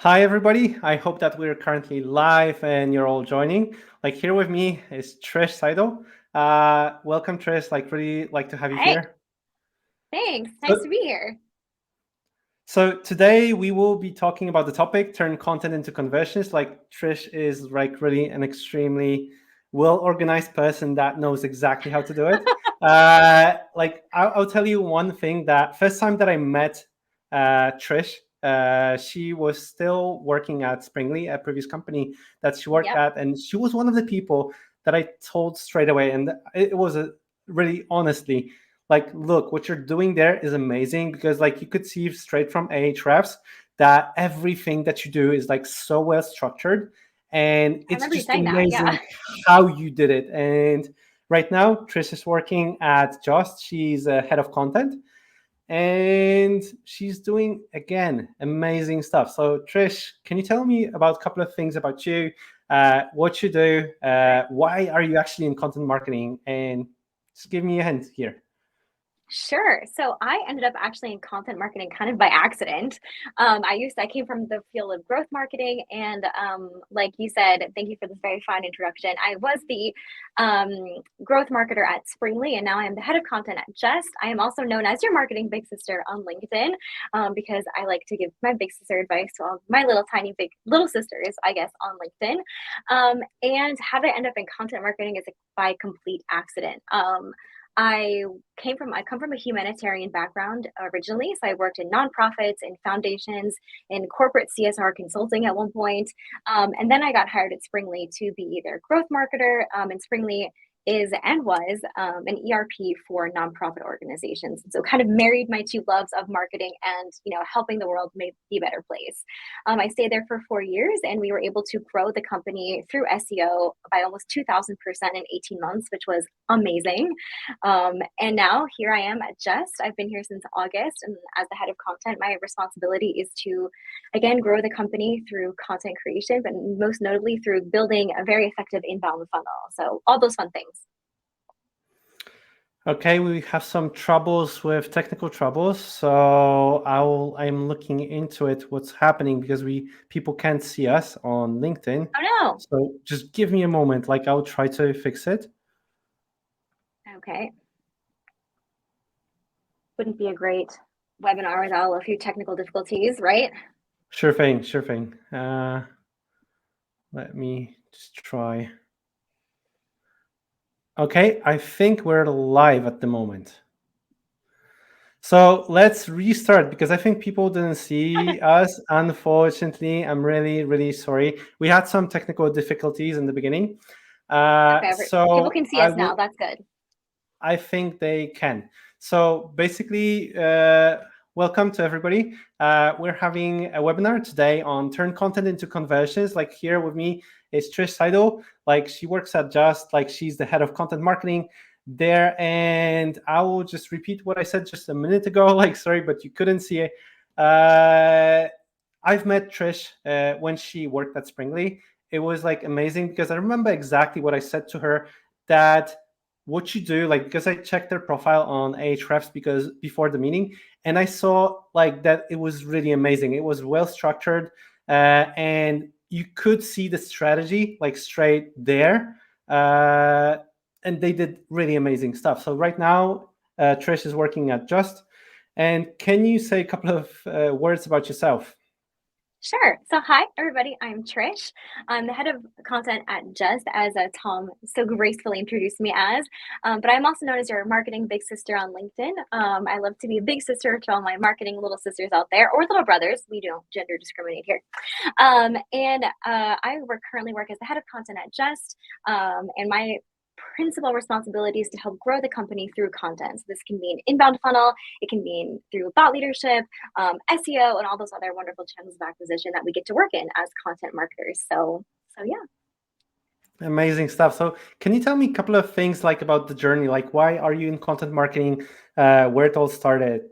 Hi, everybody. I hope that we're currently live and you're all joining. Like here with me is Trish Seidel. Welcome, Trish. Like really like to have you Hey, here. thanks. Nice to So, be here. so today we will be talking about the topic turn content into conversions. Like Trish is like really an extremely well organized person that knows exactly how to do it. I'll tell you one thing that first time that I met Trish, she was still working at Springly, a previous company that she worked Yep. at, and she was one of the people that I told straight away, and it was a really honestly like, look, what you're doing there is amazing because like you could see straight from Ahrefs that everything that you do is like so well structured, and I it's remember you just saying that. Yeah. amazing how you did it. And right now Trish is working at Just. She's a head of content, and she's doing again amazing stuff. So Trish, can you tell me about a couple of things about you, what you do, Sure. why are you actually in content marketing, and just give me a hint here. Sure. So I ended up actually in content marketing kind of by accident. I came from the field of growth marketing, and like you said, thank you for this very fine introduction. I was the um, growth marketer at Springly, and now I am the head of content at Just. I am also known as your marketing big sister on LinkedIn because I like to give my big sister advice to all my little tiny big little sisters, I guess, on LinkedIn. And how did I end up in content marketing is by complete accident. I I come from a humanitarian background originally. So I worked in nonprofits and foundations in corporate CSR consulting at one point. And then I got hired at Springly to be their growth marketer. And Springly is and was an ERP for nonprofit organizations. And so kind of married my two loves of marketing and, helping the world be a better place. I stayed there for 4 years, and we were able to grow the company through SEO by almost 2,000% in 18 months, which was amazing. And now here I am at Just. I've been here since August, and as the head of content, my responsibility is to, again, grow the company through content creation, but most notably through building a very effective inbound funnel. So all those fun things. Okay, we have some troubles with technical troubles, so I'm looking into it. What's happening because we people can't see us on LinkedIn. Oh no. So just give me a moment. Like I'll try to fix it. Okay. Wouldn't be a great webinar without a few technical difficulties, right? Sure thing. Sure thing. Let me just try. Okay, I think we're live at the moment. So let's restart because I think people didn't see us. Unfortunately, I'm really, really sorry. We had some technical difficulties in the beginning. Okay. People So can see us now. That's good. I think they can. So basically, welcome to everybody. We're having a webinar today on turn content into conversions. Like here with me is Trish Seidel. Like she works at Just, like she's the head of content marketing there. And I will just repeat what I said just a minute ago. Like, sorry, but you couldn't see it. Uh, I've met Trish when she worked at Springly. It was like amazing because I remember exactly what I said to her, that what you do, like, because I checked their profile on Ahrefs because before the meeting, and I saw like that it was really amazing. It was well structured, and you could see the strategy like straight there, and they did really amazing stuff. So right now, Trish is working at Just. And can you say a couple of words about yourself? Sure. So, hi, everybody. I'm Trish. I'm the head of content at Just, as Tom so gracefully introduced me as. But I'm also known as your marketing big sister on LinkedIn. I love to be a big sister to all my marketing little sisters out there, or little brothers. We don't gender discriminate here. And I currently work as the head of content at Just. And my principal responsibility is to help grow the company through content. So this can be an inbound funnel, it can be through thought leadership, SEO, and all those other wonderful channels of acquisition that we get to work in as content marketers. So yeah. Amazing stuff. So, can you tell me a couple of things like about the journey? Like, why are you in content marketing? Where it all started?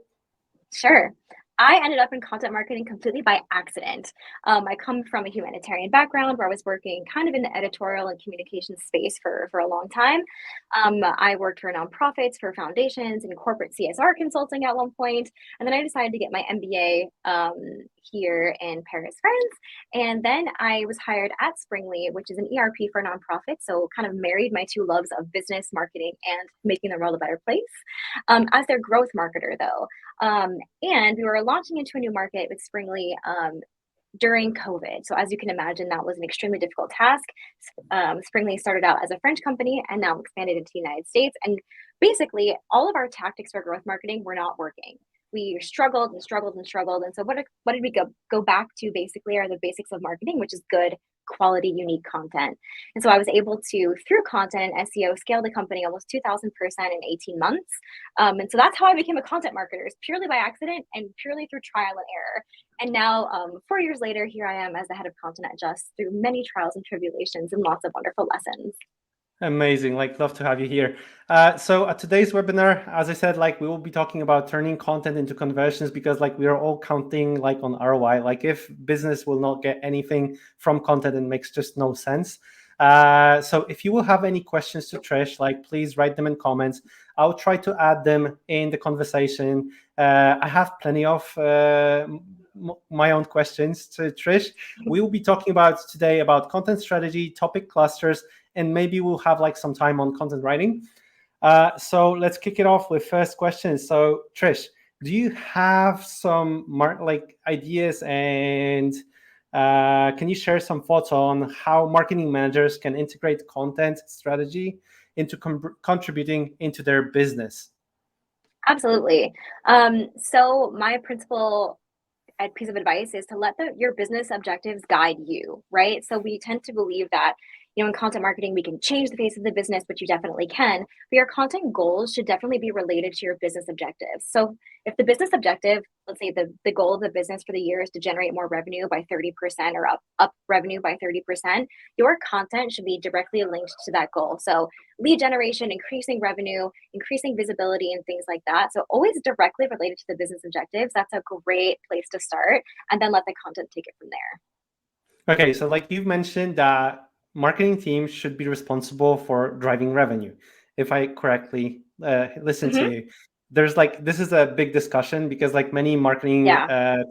Sure. I ended up in content marketing completely by accident. I come from a humanitarian background where I was working kind of in the editorial and communication space for a long time. I worked for nonprofits, for foundations, and corporate CSR consulting at one point, and then I decided to get my MBA here in Paris, France. And then I was hired at Springly, which is an ERP for nonprofits. So kind of married my two loves of business, marketing, and making the world a better place. As their growth marketer, though. And we were launching into a new market with Springly during COVID. So as you can imagine, that was an extremely difficult task. Springly started out as a French company and now expanded into the United States. And basically, all of our tactics for growth marketing were not working. We struggled and struggled and struggled. And so what did we go back to basically are the basics of marketing, which is good, quality, unique content. And so I was able to, through content and SEO, scale the company almost 2,000% in 18 months. And so that's how I became a content marketer, is purely by accident and purely through trial and error. And now, 4 years later, here I am as the head of content at Just, through many trials and tribulations and lots of wonderful lessons. Amazing. Like, love to have you here. So at today's webinar, as I said, like, we will be talking about turning content into conversions, because like we are all counting like on ROI. Like, if business will not get anything from content, it makes just no sense. So if you will have any questions to Trish, like, please write them in comments. I'll try to add them in the conversation. I have plenty of my own questions to Trish. We will be talking about today about content strategy, topic clusters, and maybe we'll have like some time on content writing. So let's kick it off with first question. So Trish, do you have some ideas, and can you share some thoughts on how marketing managers can integrate content strategy into contributing into their business? Absolutely. So my principal piece of advice is to let your business objectives guide you, right? So we tend to believe that, in content marketing, we can change the face of the business, which you definitely can, but your content goals should definitely be related to your business objectives. So if the business objective, let's say the goal of the business for the year is to generate more revenue by 30% or up revenue by 30%, your content should be directly linked to that goal. So lead generation, increasing revenue, increasing visibility, and things like that. So always directly related to the business objectives. That's a great place to start, and then let the content take it from there. Okay, so like you've mentioned that marketing teams should be responsible for driving revenue. If I correctly listen to you, there's like, this is a big discussion, because like many marketing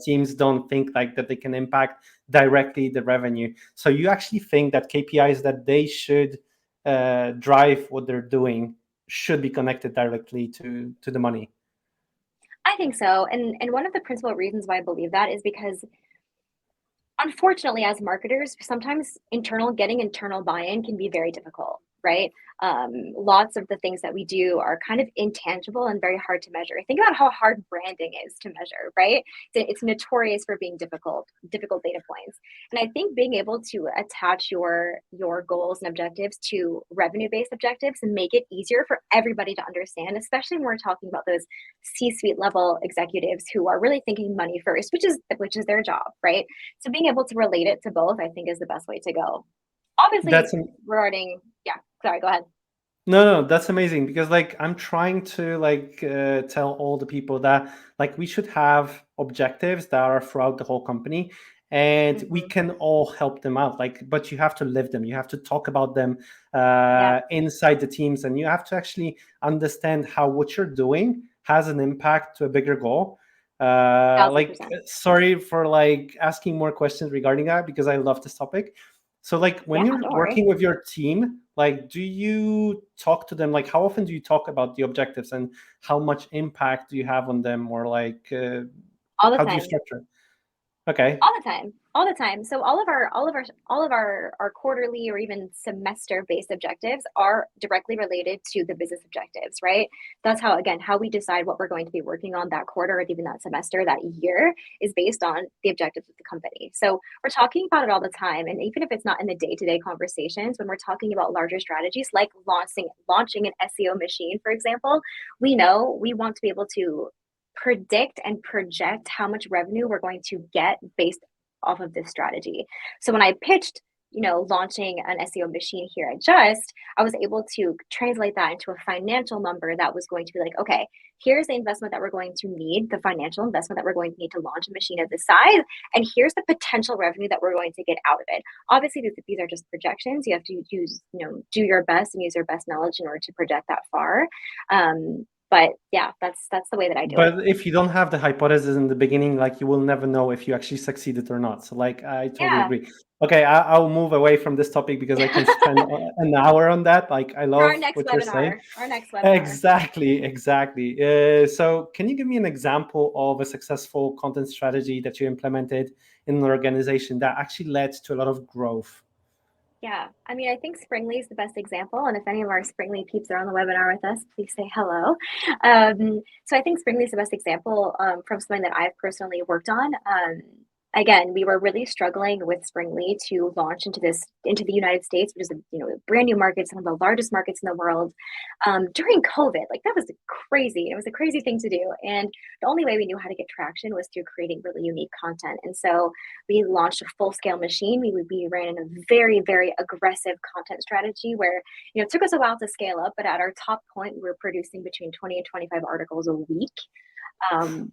teams don't think like that they can impact directly the revenue. So you actually think that KPIs that they should drive what they're doing should be connected directly to the money? I think so. And one of the principal reasons why I believe that is because, unfortunately, as marketers, sometimes getting internal buy-in can be very difficult, right? Lots of the things that we do are kind of intangible and very hard to measure. Think about how hard branding is to measure, right? It's notorious for being difficult data points. And I think being able to attach your goals and objectives to revenue-based objectives and make it easier for everybody to understand, especially when we're talking about those C-suite level executives who are really thinking money first, which is their job, right? So being able to relate it to both, I think, is the best way to go. Obviously, regarding, sorry, go ahead. No, that's amazing, because like I'm trying to tell all the people that like we should have objectives that are throughout the whole company, and we can all help them out. Like, but you have to live them. You have to talk about them inside the teams, and you have to actually understand how what you're doing has an impact to a bigger goal. Sorry for like asking more questions regarding that, because I love this topic. So like when you're working with your team, like, do you talk to them? Like, how often do you talk about the objectives, and how much impact do you have on them? Or like, all the how time. do you structure? Okay. All the time. So all of our quarterly or even semester based objectives are directly related to the business objectives, right? That's how we decide what we're going to be working on that quarter or even that semester, that year, is based on the objectives of the company. So we're talking about it all the time. And even if it's not in the day-to-day conversations, when we're talking about larger strategies like launching an SEO machine, for example, we know we want to be able to predict and project how much revenue we're going to get based off of this strategy. So when I pitched launching an SEO machine here at Just, I was able to translate that into a financial number that was going to be like, okay, here's the investment that we're going to need, the financial investment that we're going to need to launch a machine of this size, and here's the potential revenue that we're going to get out of it. Obviously, these are just projections. You have to do your best and use your best knowledge in order to project that far. But yeah, that's the way that I do it. But if you don't have the hypothesis in the beginning, like you will never know if you actually succeeded or not. So like I totally Yeah. agree. Okay, I'll move away from this topic because I can spend an hour on that. Like I For our love next what you're saying. webinar. Our next webinar. Exactly. So can you give me an example of a successful content strategy that you implemented in an organization that actually led to a lot of growth? Yeah, I mean, I think Springly is the best example. And if any of our Springly peeps are on the webinar with us, please say hello. So I think Springly is the best example from something that I've personally worked on. Again, we were really struggling with Springly to launch into the United States, which is a brand new market, some of the largest markets in the world, during COVID. Like that was crazy. It was a crazy thing to do, and the only way we knew how to get traction was through creating really unique content. And so we launched a full-scale machine. We ran in a very, very aggressive content strategy where it took us a while to scale up, but at our top point, we were producing between 20 and 25 articles a week,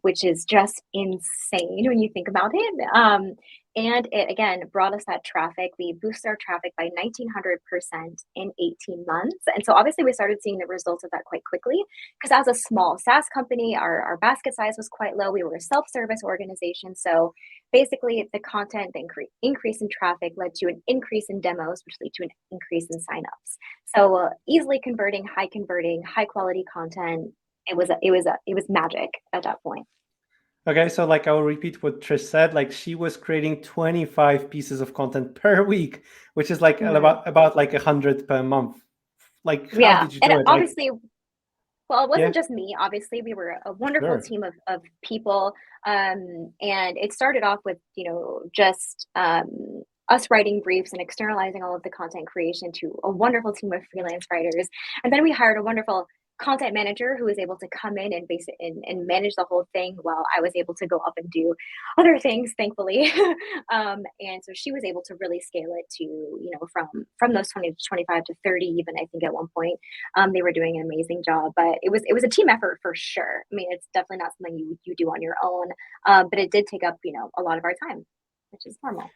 which is just insane when you think about it. And it, again, brought us that traffic. We boosted our traffic by 1,900% in 18 months. And so obviously we started seeing the results of that quite quickly because as a small SaaS company, our basket size was quite low. We were a self-service organization. So basically the content, the increase in traffic led to an increase in demos, which led to an increase in signups. So easily converting, high quality content. It was magic at that point. Okay, so like I'll repeat what Trish said. Like she was creating 25 pieces of content per week, which is like about like 100 per month. Like, how Yeah, did you and do it? Like, obviously, well, it wasn't yeah, just me. Obviously, we were a wonderful sure. team of people, and it started off with just us writing briefs and externalizing all of the content creation to a wonderful team of freelance writers, and then we hired a wonderful content manager who was able to come in and manage the whole thing while I was able to go up and do other things, thankfully. And so she was able to really scale it to, from those 20 to 25 to 30, even I think at one point. They were doing an amazing job, but it was a team effort for sure. I mean, it's definitely not something you do on your own, but it did take up, a lot of our time, which is normal.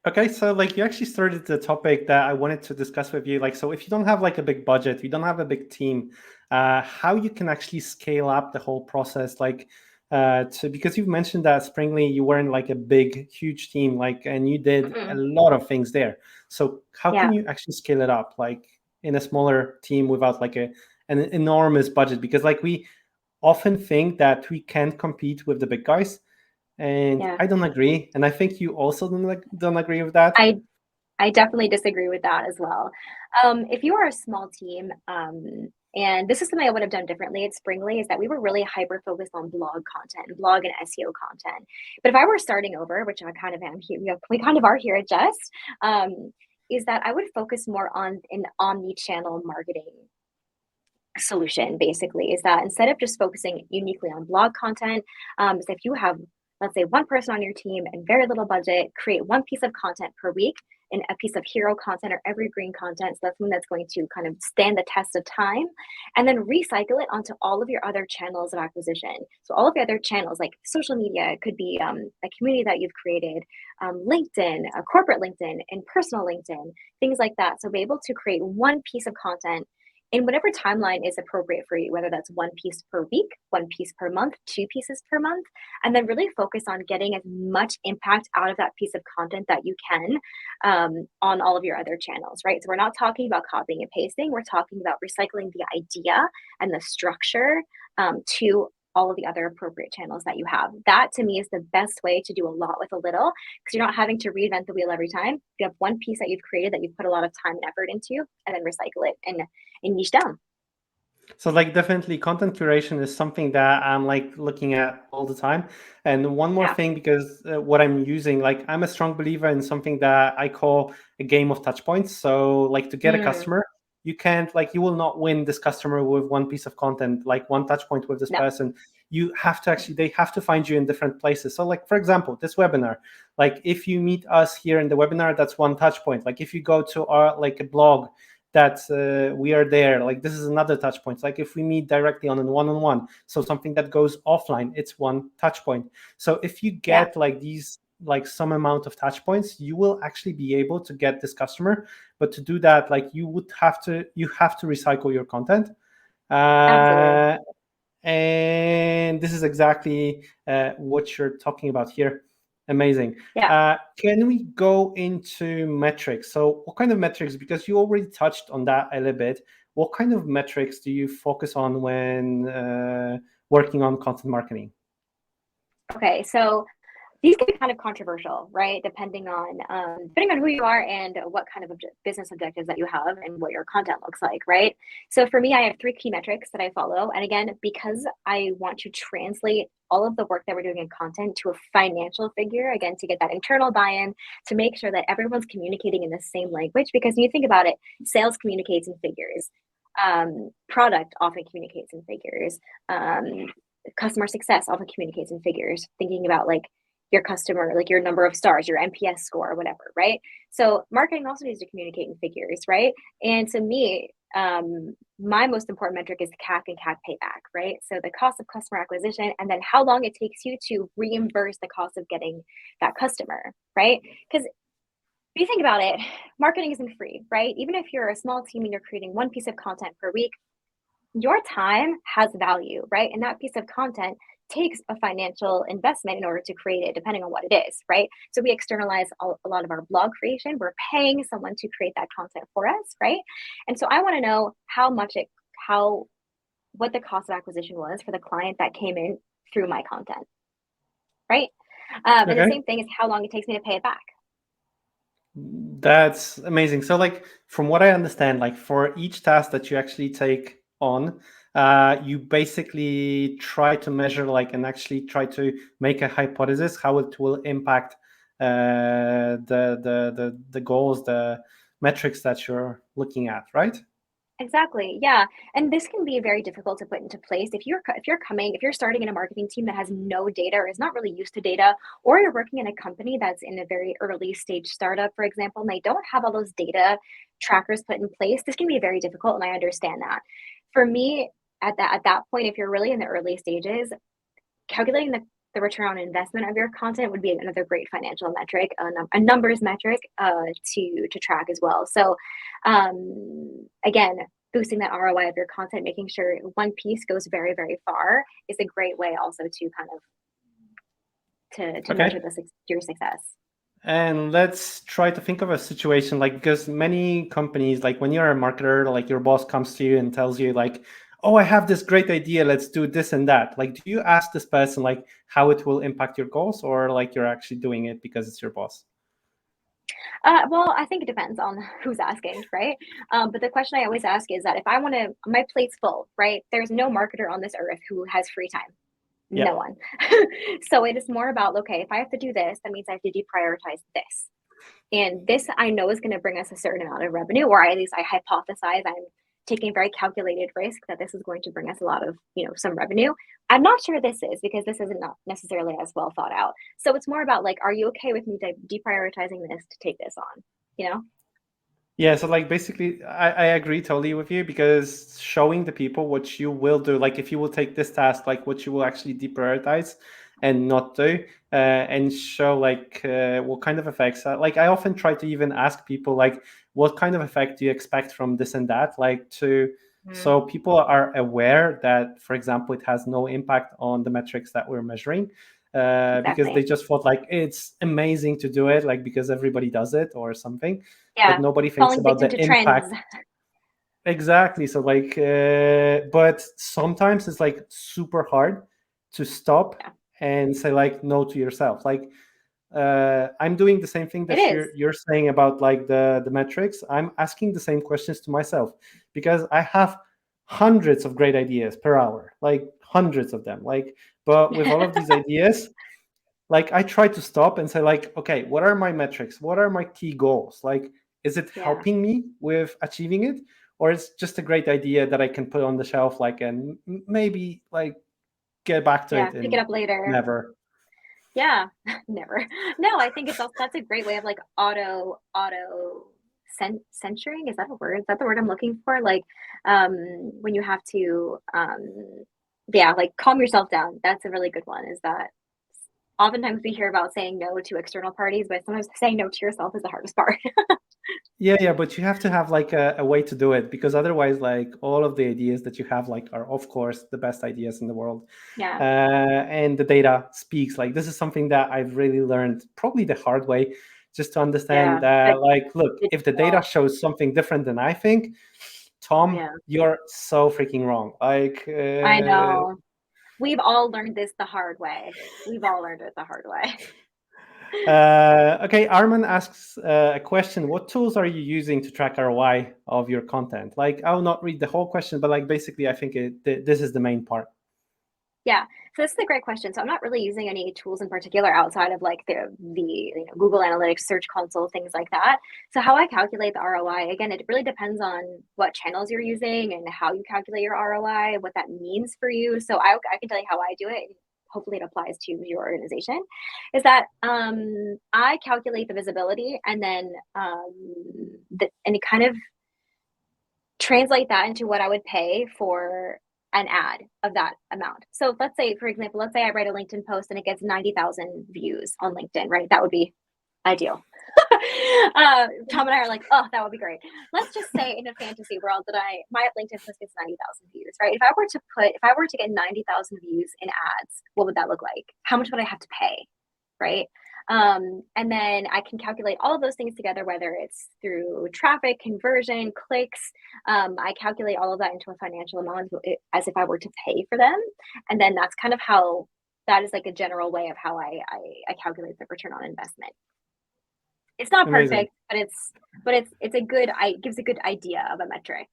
Okay, so like you actually started the topic that I wanted to discuss with you. Like, so if you don't have like a big budget, you don't have a big team, how you can actually scale up the whole process, like because you've mentioned that Springly, you weren't like a big, huge team, like, and you did a Mm-mm. lot of things there. So how Yeah. can you actually scale it up, like in a smaller team without like an enormous budget? Because like we often think that we can't compete with the big guys. And Yeah. I don't agree. And I think you also don't agree with that. I definitely disagree with that as well. If you are a small team, and this is something I would have done differently at Springly, is that we were really hyper focused on blog content, blog and SEO content. But if I were starting over, which I kind of am here, we kind of are here at Just, is that I would focus more on an omni-channel marketing solution. Basically, is that instead of just focusing uniquely on blog content, is if you have, let's say, one person on your team and very little budget, create one piece of content per week and a piece of hero content or evergreen content. So that's something that's going to kind of stand the test of time, and then recycle it onto all of your other channels of acquisition. So all of the other channels like social media, it could be a community that you've created, LinkedIn, a corporate LinkedIn, and personal LinkedIn, things like that. So be able to create one piece of content in whatever timeline is appropriate for you, whether that's one piece per week, one piece per month, two pieces per month, and then really focus on getting as much impact out of that piece of content that you can, on all of your other channels, right? So we're not talking about copying and pasting. We're talking about recycling the idea and the structure, to all of the other appropriate channels that you have. That to me is the best way to do a lot with a little, because you're not having to reinvent the wheel every time. You have one piece that you've created that you've put a lot of time and effort into, and then recycle it and niche down. So like definitely content curation is something that I'm like looking at all the time. And one more Yeah. thing, because what I'm using, like I'm a strong believer in something that I call a game of touch points. So like to get a Mm, customer, you can't like you will not win this customer with one piece of content, like one touch point with this no. person. you have to actually, they have to find you in different places. So like, for example, this webinar, like if you meet us here in the webinar, that's one touch point. Like if you go to our like a blog, that we are there, like this is another touch point. Like if we meet directly on a one-on-one, so something that goes offline, it's one touch point. So if you Yeah, get like these, like some amount of touch points, you will actually be able to get this customer. But to do that, like you have to recycle your content. absolutely. uh, and this is exactly what you're talking about here. Amazing. Yeah. Can we go into metrics? So what kind of metrics, because you already touched on that a little bit, what kind of metrics do you focus on when working on content marketing? Okay, so these can be kind of controversial, right? Depending on who you are and what kind of business objectives that you have and what your content looks like, right? So for me, I have three key metrics that I follow. And again, because I want to translate all of the work that we're doing in content to a financial figure, again, to get that internal buy-in, to make sure that everyone's communicating in the same language. Because when you think about it, sales communicates in figures. Product often communicates in figures. Customer success often communicates in figures. Thinking about like your customer, like your number of stars, your NPS score, or whatever, right? So marketing also needs to communicate in figures, right? And to me, my most important metric is CAC and CAC payback, right? So the cost of customer acquisition, and then how long it takes you to reimburse the cost of getting that customer, right? Because if you think about it, marketing isn't free, right? Even if you're a small team and you're creating one piece of content per week, your time has value, right? And that piece of content takes a financial investment in order to create it, depending on what it is, right? So we externalize a lot of our blog creation. We're paying someone to create that content for us, right? And so I want to know what the cost of acquisition was for the client that came in through my content, right? And the Okay. same thing is how long it takes me to pay it back. That's amazing. So like from what I understand, like for each task that you actually take on, you basically try to measure like and actually try to make a hypothesis how it will impact the goals, the metrics that you're looking at, right? Exactly. Yeah. And this can be very difficult to put into place if you're starting in a marketing team that has no data or is not really used to data, or you're working in a company that's in a very early stage startup, for example, and they don't have all those data trackers put in place. This can be very difficult, and I understand that. For me, at that point, if you're really in the early stages, calculating the return on investment of your content would be another great financial metric, a numbers metric to track as well. So again, boosting that ROI of your content, making sure one piece goes very, very far is a great way also to kind of to measure Okay. your success. And let's try to think of a situation like, because many companies, like when you're a marketer, like your boss comes to you and tells you like, oh, I have this great idea, let's do this and that. Like, do you ask this person like how it will impact your goals, or like you're actually doing it because it's your boss? Well, I think it depends on who's asking, right? But the question I always ask is that if I want to, my plate's full, right? There's no marketer on this earth who has free time. Yeah. No one. So it is more about, okay, if I have to do this, that means I have to deprioritize this. And this I know is going to bring us a certain amount of revenue, or at least I hypothesize I'm taking a very calculated risk that this is going to bring us a lot of, some revenue. I'm not sure this is because this isn't not necessarily as well thought out. So it's more about like, are you okay with me deprioritizing this to take this on? You know? Yeah, so like basically, I agree totally with you, because showing the people what you will do, like if you will take this task, like what you will actually deprioritize and not do, and show like what kind of effects. Like I often try to even ask people like, what kind of effect do you expect from this and that, like to Mhm. so people are aware that, for example, it has no impact on the metrics that we're measuring. Because Exactly. they just thought like it's amazing to do it, like because everybody does it or something, but Yeah. nobody thinks Falling about victim the to trends. impact. Exactly. So like but sometimes it's like super hard to stop Yeah, and say like no to yourself. Like I'm doing the same thing it that is. you're saying about like the metrics. I'm asking the same questions to myself, because I have hundreds of great ideas per hour, like hundreds of them, like, but with all of these ideas, like I try to stop and say like, okay, what are my metrics, what are my key goals, like is it Yeah. helping me with achieving it, or it's just a great idea that I can put on the shelf, like, and maybe like get back to Yeah, it pick it and up later. never. Yeah, never. No, I think it's also that's a great way of like censoring. Is that a word? Is that the word I'm looking for? Like when you have to yeah, like calm yourself down. That's a really good one. Is that oftentimes we hear about saying no to external parties, but sometimes saying no to yourself is the hardest part. Yeah, but you have to have like a way to do it, because otherwise, like all of the ideas that you have, like, are of course the best ideas in the world. Yeah, And the data speaks. Like, this is something that I've really learned probably the hard way, just to understand yeah. that, But like, look, it's if the data well, shows something different than I think, oh Tom, yeah, you're so freaking wrong. Like, I know. We've all learned this the hard way. We've all learned it the hard way. okay, Arman asks a question. What tools are you using to track ROI of your content? Like, I'll not read the whole question, but like basically, I think this is the main part. Yeah, so this is a great question. So I'm not really using any tools in particular outside of like the Google Analytics, Search Console, things like that. So how I calculate the ROI, again, it really depends on what channels you're using and how you calculate your ROI, what that means for you. So I can tell you how I do it. Hopefully it applies to your organization. Is that I calculate the visibility and then and it kind of translate that into what I would pay for an ad of that amount. So let's say, for example, let's say I write a LinkedIn post and it gets 90,000 views on LinkedIn, right? That would be ideal. Tom and I are like, oh, that would be great. Let's just say in a fantasy world that my LinkedIn post gets 90,000 views, right? If I were to get 90,000 views in ads, what would that look like? How much would I have to pay, right? And then I can calculate all of those things together, whether it's through traffic, conversion, clicks. I calculate all of that into a financial amount as if I were to pay for them. And then that's kind of how that is like a general way of how I calculate the return on investment. It's not Amazing. perfect, but it's a good, it gives a good idea of a metric.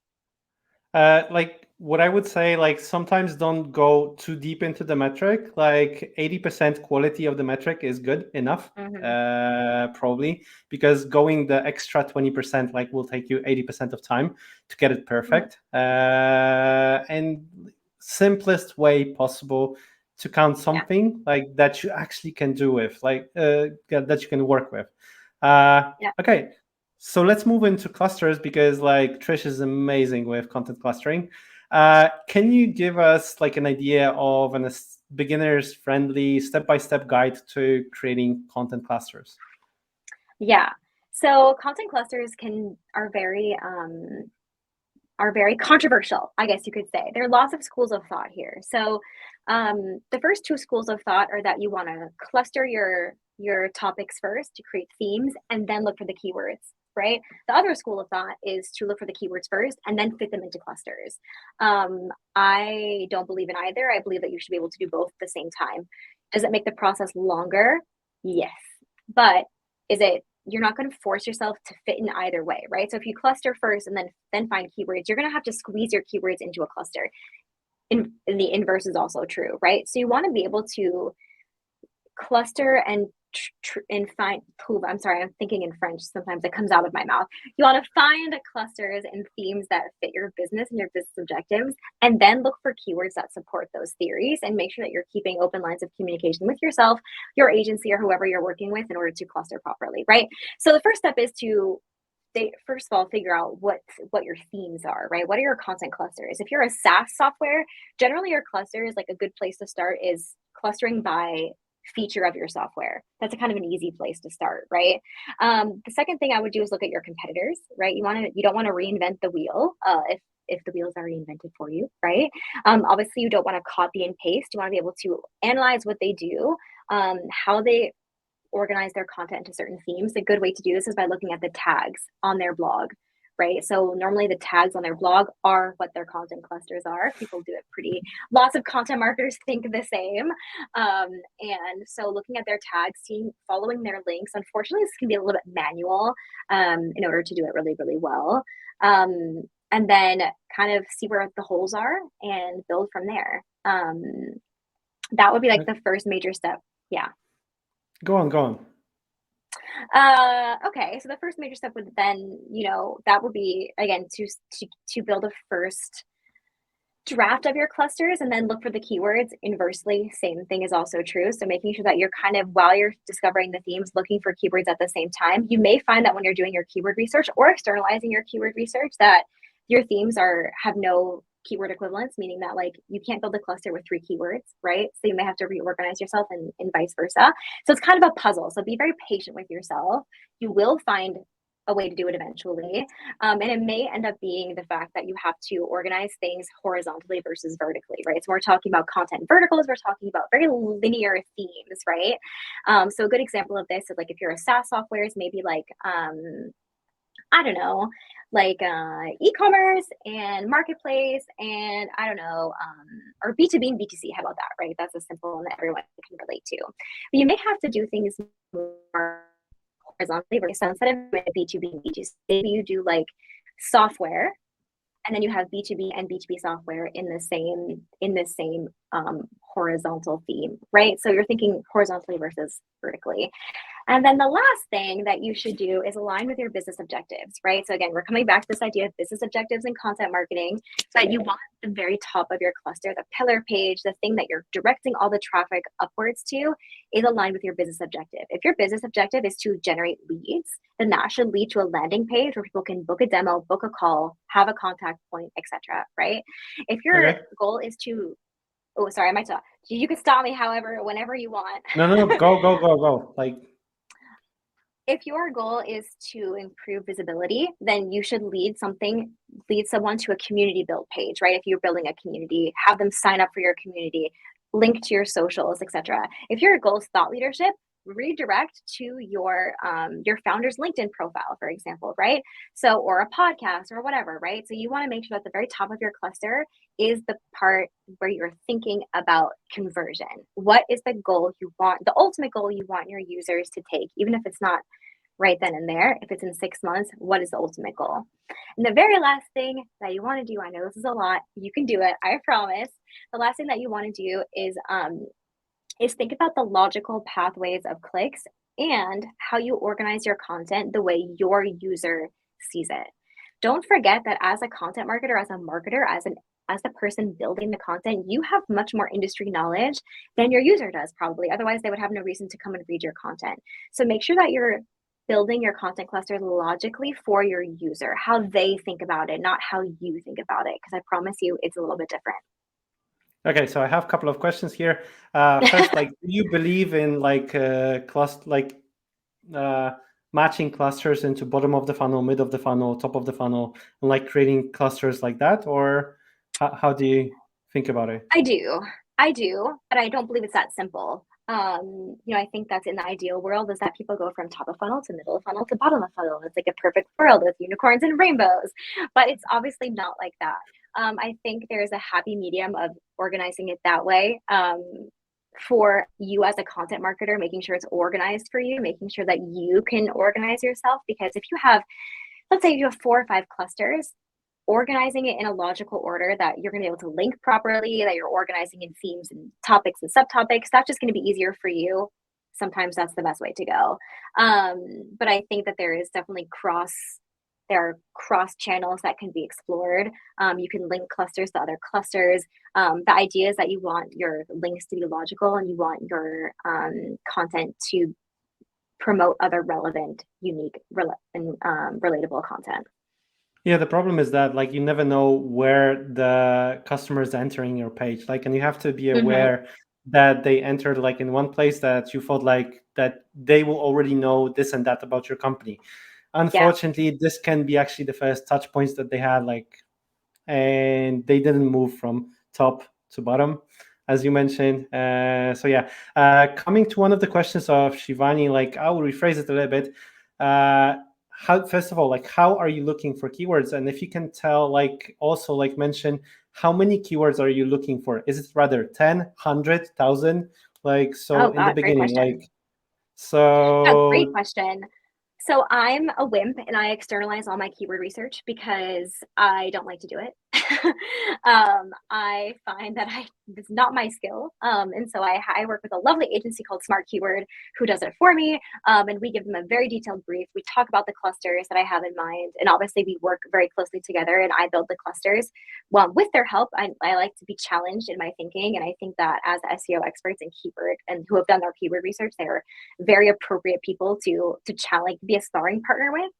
Like, what I would say, like, sometimes don't go too deep into the metric. Like, 80% quality of the metric is good enough, Mm-hmm. probably, because going the extra 20% like will take you 80% of time to get it Mm-hmm. perfect. And simplest way possible to count Yeah. something like that you actually can do with, like, that you can work with. Yeah. Okay, so let's move into clusters, because like Trish is amazing with content clustering. Can you give us like an idea of a beginner's friendly step-by-step guide to creating content clusters? Yeah. So content clusters are very controversial, I guess you could say. There are lots of schools of thought here. So the first two schools of thought are that you want to cluster your topics first to create themes and then look for the keywords, right? The other school of thought is to look for the keywords first and then fit them into clusters. I don't believe in either. I believe that you should be able to do both at the same time. Does it make the process longer? Yes. But is it you're not going to force yourself to fit in either way, right? So if you cluster first and then find keywords, you're going to have to squeeze your keywords into a cluster. And the inverse is also true, right? So you want to be able to cluster and find. I'm sorry, I'm thinking in French. Sometimes it comes out of my mouth. You want to find clusters and themes that fit your business and your business objectives, and then look for keywords that support those theories, and make sure that you're keeping open lines of communication with yourself, your agency, or whoever you're working with in order to cluster properly, right? So the first step is to first of all figure out what your themes are, right? What are your content clusters? If you're a SaaS software, generally your clusters, like a good place to start is clustering by feature of your software. That's a kind of an easy place to start, right? The second thing I would do is look at your competitors, right? You don't want to reinvent the wheel if the wheels are reinvented for you, right? Obviously, you don't want to copy and paste. You want to be able to analyze what they do, how they organize their content into certain themes. A good way to do this is by looking at the tags on their blog, right? So normally the tags on their blog are what their content clusters are. People do it lots of content marketers think the same. And so looking at their tags, following their links, unfortunately, this can be a little bit manual in order to do it really, really well. And then kind of see where the holes are and build from there. That would be like the first major step. Yeah. Go on, go on. Okay, so the first major step would then, that would be again to build a first draft of your clusters and then look for the keywords. Inversely, same thing is also true. So making sure that you're kind of, while you're discovering the themes, looking for keywords at the same time. You may find that when you're doing your keyword research or externalizing your keyword research, that your themes have no keyword equivalents, meaning that like you can't build a cluster with 3 keywords, right? So you may have to reorganize yourself and vice versa. So it's kind of a puzzle. So be very patient with yourself. You will find a way to do it eventually. And it may end up being the fact that you have to organize things horizontally versus vertically, right? So we're talking about content verticals, we're talking about very linear themes, right? So a good example of this is like if you're a SaaS software is maybe like, I don't know, like e-commerce and marketplace and I don't know, or B2B and B2C. How about that, right? That's a simple one that everyone can relate to. But you may have to do things more horizontally versus instead of B2B and B2C, maybe you do like software and then you have B2B and B2B software in the same horizontal theme, right? So you're thinking horizontally versus vertically. And then the last thing that you should do is align with your business objectives, right? So again, we're coming back to this idea of business objectives and content marketing, but you want the very top of your cluster, the pillar page, the thing that you're directing all the traffic upwards to is aligned with your business objective. If your business objective is to generate leads, then that should lead to a landing page where people can book a demo, book a call, have a contact point, etc. Right? If your goal is to, oh, sorry, I might stop. You can stop me however, whenever you want. No, go. Like, if your goal is to improve visibility, then you should lead someone to a community build page, right? If you're building a community, have them sign up for your community, link to your socials, etc. If your goal is thought leadership, redirect to your founder's LinkedIn profile, for example, right? So, or a podcast or whatever, right? So you want to make sure that the very top of your cluster is the part where you're thinking about conversion. What is the goal you want, the ultimate goal you want your users to take, even if it's not right then and there, if it's in 6 months, what is the ultimate goal? And the very last thing that you want to do, I know this is a lot, you can do it, I promise. The last thing that you want to do is think about the logical pathways of clicks and how you organize your content the way your user sees it. Don't forget that as a content marketer, as a marketer, as the person building the content, you have much more industry knowledge than your user does probably. Otherwise, they would have no reason to come and read your content. So make sure that you're building your content cluster logically for your user, how they think about it, not how you think about it, because I promise you it's a little bit different. Okay, so I have a couple of questions here. First, like, do you believe in like matching clusters into bottom of the funnel, mid of the funnel, top of the funnel, and like creating clusters like that, or how do you think about it? I do, but I don't believe it's that simple. I think that's in the ideal world is that people go from top of funnel to middle of funnel to bottom of funnel. It's like a perfect world with unicorns and rainbows, but it's obviously not like that. I think there's a happy medium of organizing it that way. For you as a content marketer, making sure it's organized for you, making sure that you can organize yourself. Because if you have, let's say you have 4 or 5 clusters, organizing it in a logical order that you're going to be able to link properly, that you're organizing in themes and topics and subtopics, that's just going to be easier for you. Sometimes that's the best way to go. But I think that there are cross channels that can be explored. You can link clusters to other clusters. The idea is that you want your links to be logical and you want your content to promote other relevant, unique, and relatable content. Yeah, the problem is that like you never know where the customer is entering your page. Like, and you have to be aware that they entered like in one place that you thought like that they will already know this and that about your company. Unfortunately, this can be actually the first touch points that they had, like, and they didn't move from top to bottom, as you mentioned. So yeah, coming to one of the questions of Shivani, like I will rephrase it a little bit. First of all, like, how are you looking for keywords? And if you can tell, like, also like mention how many keywords are you looking for? Is it rather 10, 100, 1,000? Like, so in the beginning, like, so. Yeah, great question. So I'm a wimp and I externalize all my keyword research because I don't like to do it. I find that it's not my skill. And so I work with a lovely agency called Smart Keyword who does it for me. And we give them a very detailed brief. We talk about the clusters that I have in mind. And obviously we work very closely together and I build the clusters. Well, with their help, I like to be challenged in my thinking. And I think that as SEO experts and keyword and who have done their keyword research, they're very appropriate people to challenge, be a sparring partner with,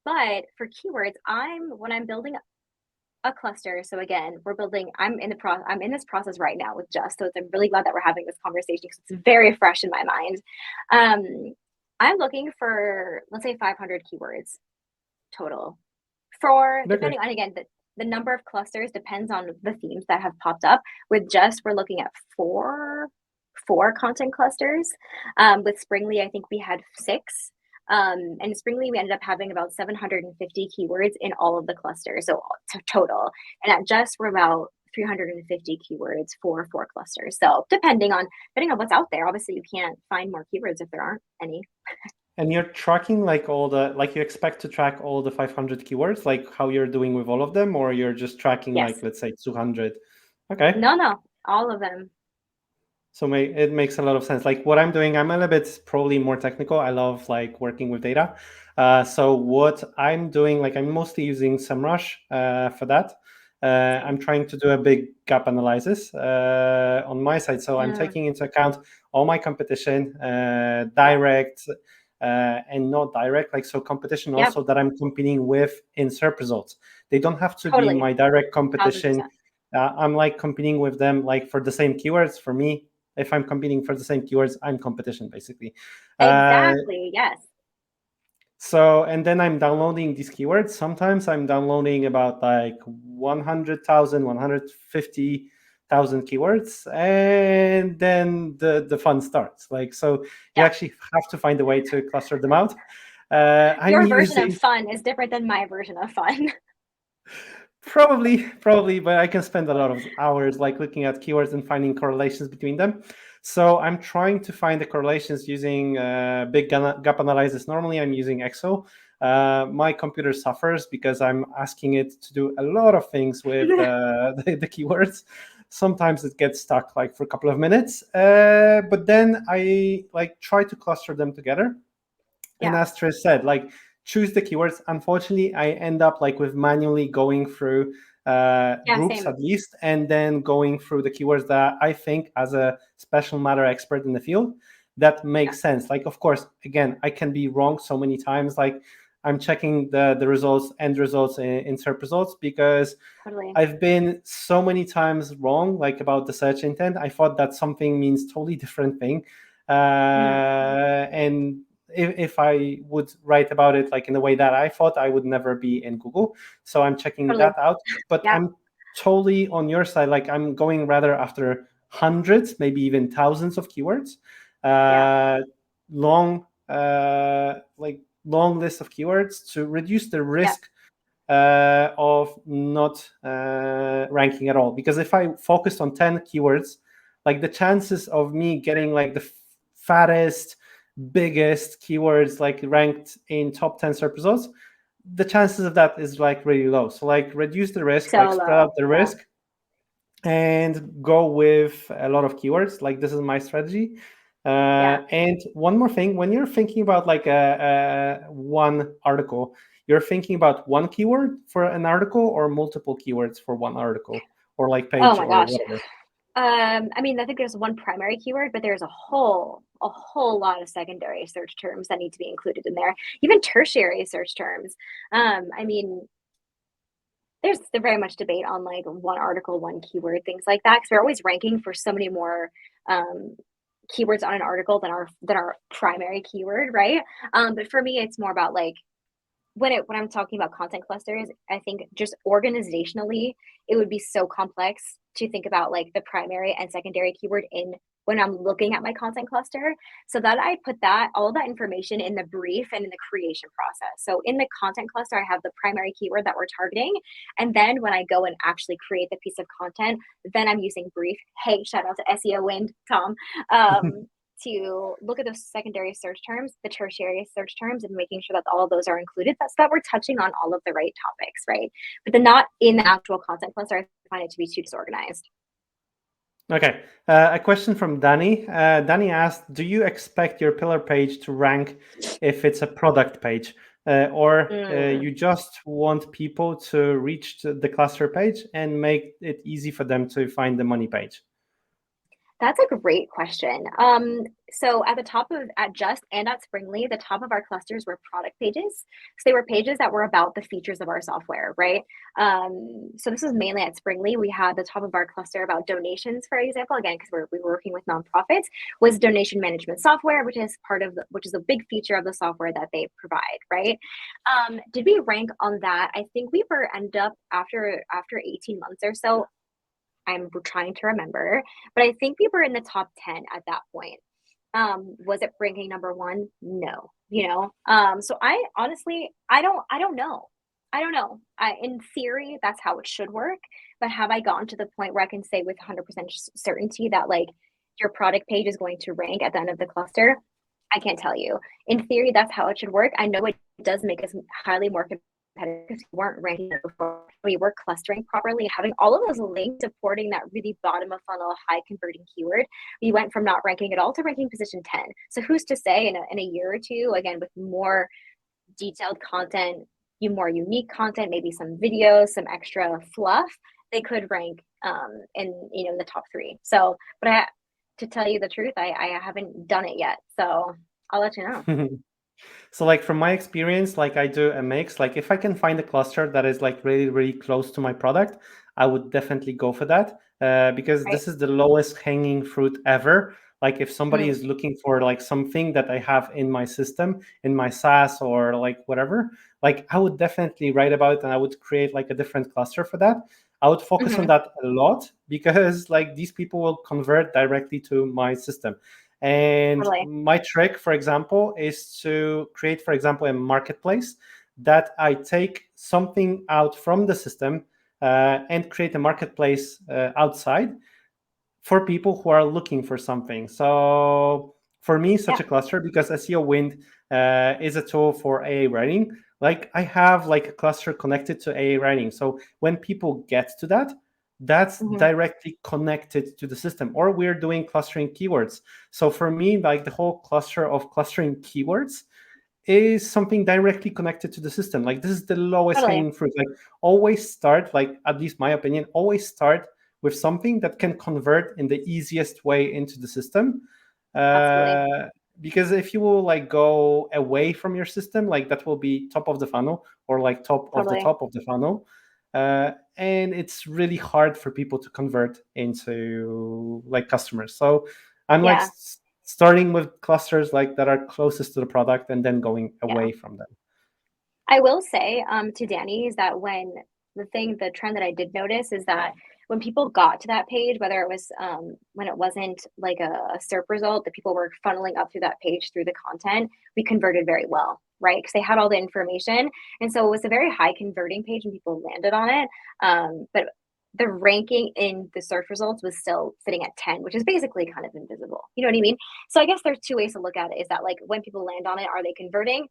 but for keywords, when I'm building a cluster. So again, I'm in this process right now with Just. So I'm really glad that we're having this conversation because it's very fresh in my mind. I'm looking for, let's say, 500 keywords total for, Okay. depending on, again, the number of clusters depends on the themes that have popped up. With Just, we're looking at four content clusters. With Springly, I think we had 6. And Springly, we ended up having about 750 keywords in all of the clusters, so total. And at Just, we're about 350 keywords for 4 clusters. So depending on what's out there, obviously you can't find more keywords if there aren't any. And you're tracking like you expect to track all the 500 keywords, like how you're doing with all of them, or you're just tracking like, Yes. let's say 200? Okay. No, all of them. So it makes a lot of sense. Like what I'm doing, I'm a little bit probably more technical. I love like working with data. So what I'm doing, like I'm mostly using SEMrush for that. I'm Same. trying to do a big gap analysis on my side. So I'm Yeah. taking into account all my competition, Yeah. direct and not direct. Like so competition Yep. also that I'm competing with in SERP results. They don't have to be Totally. my direct 1000%. competition. I'm like competing with them like for the same keywords. For me, if I'm competing for the same keywords, I'm competition basically. Uh, Exactly. Yes. so, and then I'm downloading these keywords. Sometimes I'm downloading about like 100,000, 150,000 keywords. And then the fun starts. Like, so you Yeah. actually have to find a way to cluster them out. I'm Your version of using fun is different than my version of fun. Probably, but I can spend a lot of hours like looking at keywords and finding correlations between them. So I'm trying to find the correlations using big gap analysis. Normally, I'm using Excel. My computer suffers because I'm asking it to do a lot of things with the keywords. Sometimes it gets stuck like for a couple of minutes, but then I like try to cluster them together. And Yeah. as Trish said, like choose the keywords. Unfortunately, I end up like with manually going through Yeah, groups same. at least, and then going through the keywords that I think, as a special matter expert in the field, that Yeah. makes sense. Like, of course, again, I can be wrong so many times. Like, I'm checking the results, end results, in SERP results because Totally. I've been so many times wrong, like about the search intent. I thought that something means totally different thing, Mm, and if I would write about it like in the way that I thought, I would never be in Google. So I'm checking totally. that out. But Yeah. I'm totally on your side. Like I'm going rather after hundreds, maybe even thousands of keywords, Yeah. uh, long, like long list of keywords to reduce the Yeah. risk of not ranking at all. Because if I focused on 10 keywords, like the chances of me getting like the fattest, biggest keywords like ranked in top 10 search results, the chances of that is like really low. So like reduce the risk, like So spread out low. the Yeah. risk and go with a lot of keywords. Like this is my strategy. Yeah. And one more thing, when you're thinking about like a one article, you're thinking about one keyword for an article or multiple keywords for one article or like Oh page my or gosh. whatever. I mean, I think there's one primary keyword, but there's a whole lot of secondary search terms that need to be included in there. Even tertiary search terms. I mean, there's very much debate on like one article, one keyword, things like that, because we're always ranking for so many more um, keywords on an article than our primary keyword, right? But for me, it's more about like when I'm talking about content clusters, I think just organizationally, it would be so complex to think about like the primary and secondary keyword in when I'm looking at my content cluster. So that I put that all that information in the brief and in the creation process. So in the content cluster, I have the primary keyword that we're targeting. And then when I go and actually create the piece of content, then I'm using brief. Hey, shout out to SEO Wind, Tom. Um, to look at those secondary search terms, the tertiary search terms, and making sure that all of those are included. That's that we're touching on all of the right topics, right? But then not in the actual content cluster, I find it to be too disorganized. Okay, a question from Danny. Danny asked, do you expect your pillar page to rank if it's a product page? Or Mm. you just want people to reach the cluster page and make it easy for them to find the money page? That's a great question. So at the top of at Just and at Springly, the top of our clusters were product pages. So they were pages that were about the features of our software, right? So this was mainly at Springly. We had the top of our cluster about donations, for example, again, because we were working with nonprofits, was donation management software, which is which is a big feature of the software that they provide, right? Did we rank on that? I think we were end up after 18 months or so. I'm trying to remember, but I think we were in the top 10 at that point. Was it ranking number one? No, so I honestly, I don't know. I don't know. In theory, that's how it should work. But have I gotten to the point where I can say with 100% certainty that like your product page is going to rank at the end of the cluster? I can't tell you. In theory, that's how it should work. I know it does make us highly more competitive because we weren't ranking it before. We were clustering properly, having all of those links supporting that really bottom of funnel, high converting keyword. We went from not ranking at all to ranking position 10. So who's to say in a year or two, again, with more detailed content, more unique content, maybe some videos, some extra fluff, they could rank in the top 3. So, but to tell you the truth, I haven't done it yet. So I'll let you know. So like from my experience, like I do a mix. Like if I can find a cluster that is like really, really close to my product, I would definitely go for that because Right. this is the lowest hanging fruit ever. Like if somebody Mm-hmm. is looking for like something that I have in my system, in my SaaS or like whatever, like I would definitely write about it and I would create like a different cluster for that. I would focus on Mm-hmm. that a lot because like these people will convert directly to my system. And Totally. my trick, for example, is to create, for example, a marketplace that I take something out from the system and create a marketplace outside for people who are looking for something. So for me, such Yeah. a cluster, because SEO Wind is a tool for AA writing, like I have like a cluster connected to AA writing. So when people get to that, that's Mm-hmm. directly connected to the system. Or we're doing clustering keywords. So for me, like the whole cluster of clustering keywords is something directly connected to the system. Like this is the lowest Totally. hanging fruit. Like always start, like at least my opinion, always start with something that can convert in the easiest way into the system. Absolutely. Uh, because if you will like go away from your system, like that will be top of the funnel or like Totally. top of the funnel. And it's really hard for people to convert into like customers. So I'm like Yeah. starting with clusters like that are closest to the product and then going Yeah. away from them. I will say to Danny is that the trend that I did notice is that when people got to that page, whether it was when it wasn't like a SERP result, that people were funneling up through that page through the content, we converted very well, right? Because they had all the information. And so it was a very high converting page and people landed on it. But the ranking in the search results was still sitting at 10, which is basically kind of invisible. You know what I mean? So I guess there's two ways to look at it is that like when people land on it, are they converting?